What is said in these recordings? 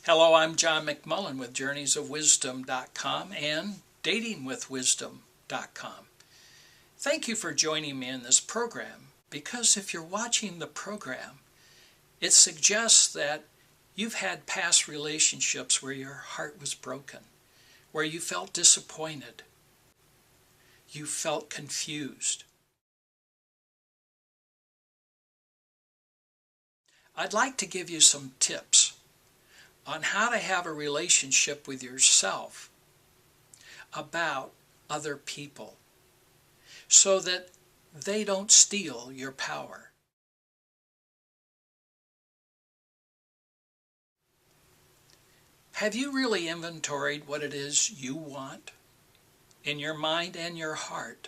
Hello, I'm John McMullin with journeysofwisdom.com and datingwithwisdom.com. Thank you for joining me in this program, because if you're watching the program, it suggests that you've had past relationships where your heart was broken, where you felt disappointed, you felt confused. I'd like to give you some tips on how to have a relationship with yourself about other people so that they don't steal your power. Have you really inventoried what it is you want in your mind and your heart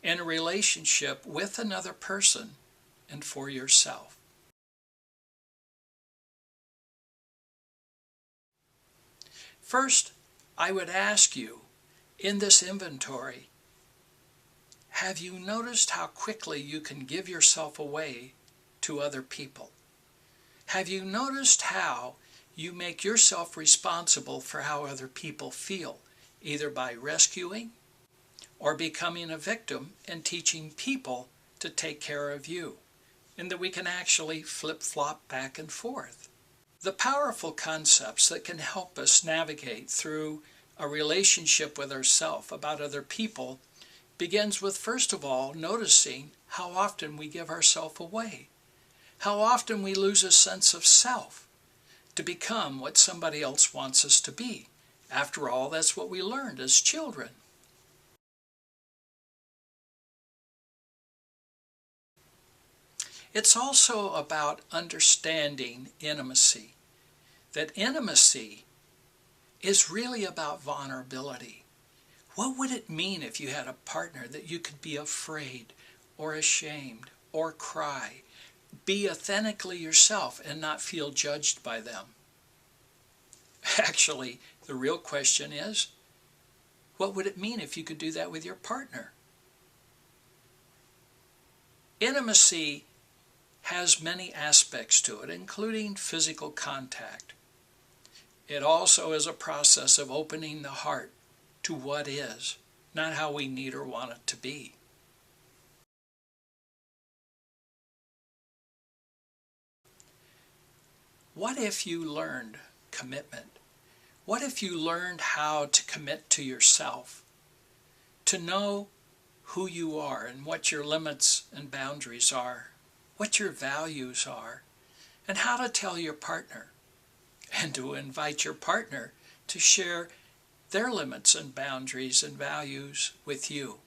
in a relationship with another person and for yourself? First, I would ask you, in this inventory, have you noticed how quickly you can give yourself away to other people? Have you noticed how you make yourself responsible for how other people feel, either by rescuing or becoming a victim and teaching people to take care of you, and that we can actually flip-flop back and forth? The powerful concepts that can help us navigate through a relationship with ourselves about other people begins with, first of all, noticing how often we give ourselves away, how often we lose a sense of self to become what somebody else wants us to be. After all, that's what we learned as children. It's also about understanding intimacy. That intimacy is really about vulnerability. What would it mean if you had a partner that you could be afraid or ashamed or cry, be authentically yourself and not feel judged by them? Actually, the real question is, what would it mean if you could do that with your partner? Intimacy has many aspects to it, including physical contact. It also is a process of opening the heart to what is, not how we need or want it to be. What if you learned commitment? What if you learned how to commit to yourself, to know who you are and what your limits and boundaries are, what your values are, and how to tell your partner, and to invite your partner to share their limits and boundaries and values with you?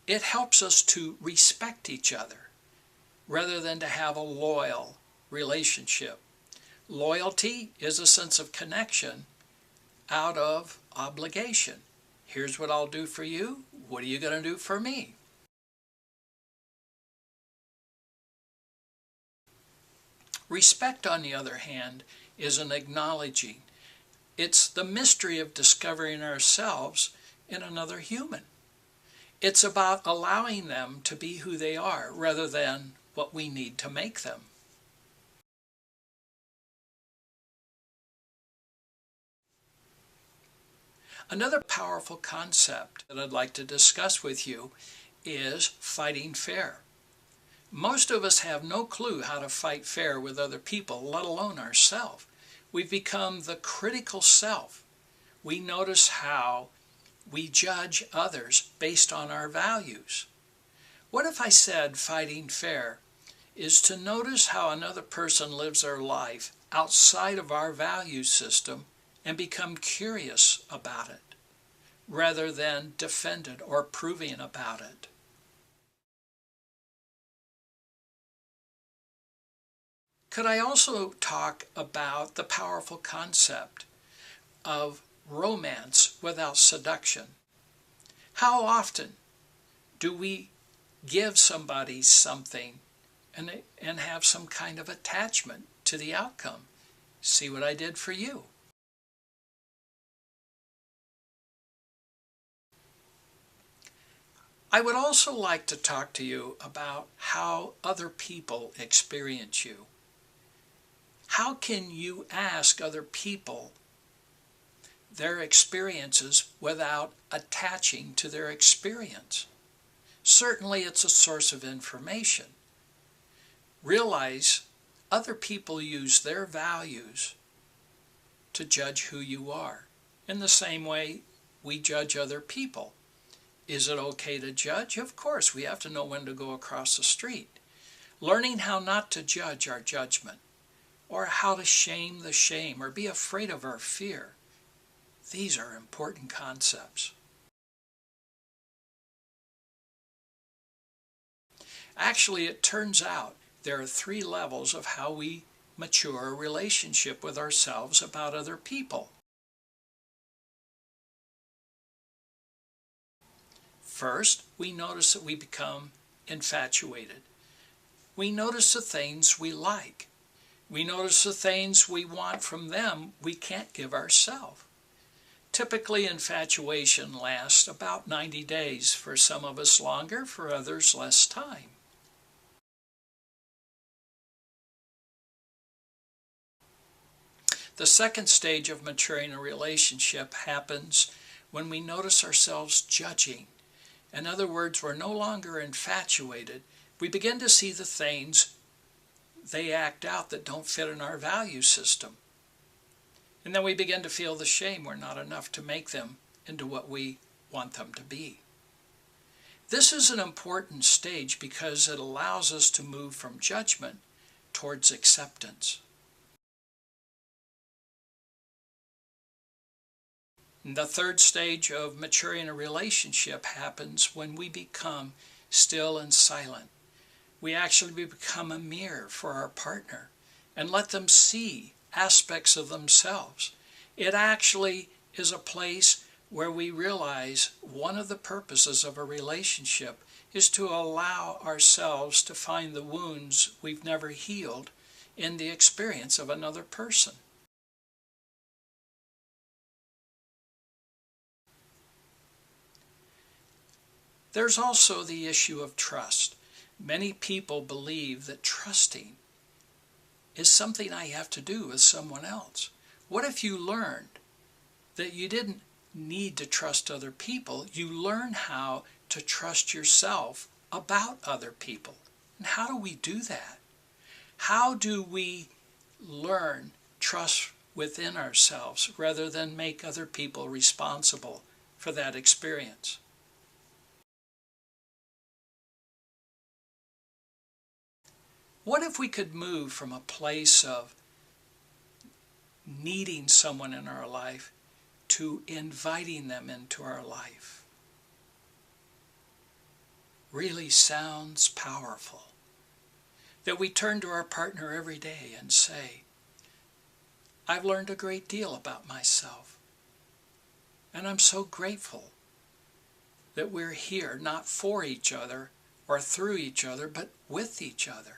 It helps us to respect each other rather than to have a loyal relationship. Loyalty is a sense of connection out of obligation. Here's what I'll do for you. What are you going to do for me? Respect, on the other hand, is an acknowledging. It's the mystery of discovering ourselves in another human. It's about allowing them to be who they are rather than what we need to make them. Another powerful concept that I'd like to discuss with you is fighting fair. Most of us have no clue how to fight fair with other people, let alone ourselves. We've become the critical self. We notice how we judge others based on our values. What if I said fighting fair is to notice how another person lives their life outside of our value system and become curious about it, rather than defend it or proving about it? Could I also talk about the powerful concept of romance without seduction? How often do we give somebody something and have some kind of attachment to the outcome? See what I did for you. I would also like to talk to you about how other people experience you. How can you ask other people their experiences without attaching to their experience? Certainly it's a source of information. Realize other people use their values to judge who you are. In the same way we judge other people. Is it okay to judge? Of course, we have to know when to go across the street. Learning how not to judge our judgment, or how to shame the shame, or be afraid of our fear. These are important concepts. Actually, it turns out there are 3 levels of how we mature a relationship with ourselves about other people. First, we notice that we become infatuated. We notice the things we like. We notice the things we want from them we can't give ourselves. Typically, infatuation lasts about 90 days, for some of us longer, for others less time. The second stage of maturing a relationship happens when we notice ourselves judging. In other words, we're no longer infatuated. We begin to see the things they act out that don't fit in our value system. And then we begin to feel the shame we're not enough to make them into what we want them to be. This is an important stage because it allows us to move from judgment towards acceptance. The third stage of maturing a relationship happens when we become still and silent. We actually become a mirror for our partner and let them see aspects of themselves. It actually is a place where we realize one of the purposes of a relationship is to allow ourselves to find the wounds we've never healed in the experience of another person. There's also the issue of trust. Many people believe that trusting is something I have to do with someone else. What if you learned that you didn't need to trust other people? You learn how to trust yourself about other people. And how do we do that? How do we learn trust within ourselves rather than make other people responsible for that experience? What if we could move from a place of needing someone in our life to inviting them into our life? Really sounds powerful. That we turn to our partner every day and say, I've learned a great deal about myself. And I'm so grateful that we're here not for each other or through each other, but with each other.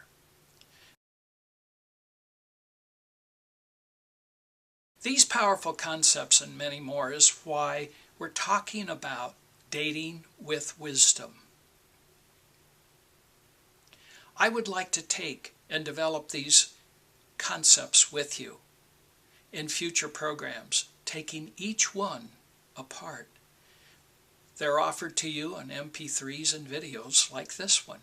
These powerful concepts and many more is why we're talking about dating with wisdom. I would like to take and develop these concepts with you in future programs, taking each one apart. They're offered to you on MP3s and videos like this one.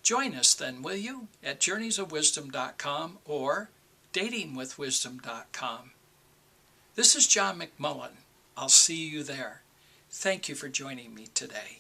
Join us then, will you, at journeysofwisdom.com or datingwithwisdom.com. This is John McMullin. I'll see you there. Thank you for joining me today.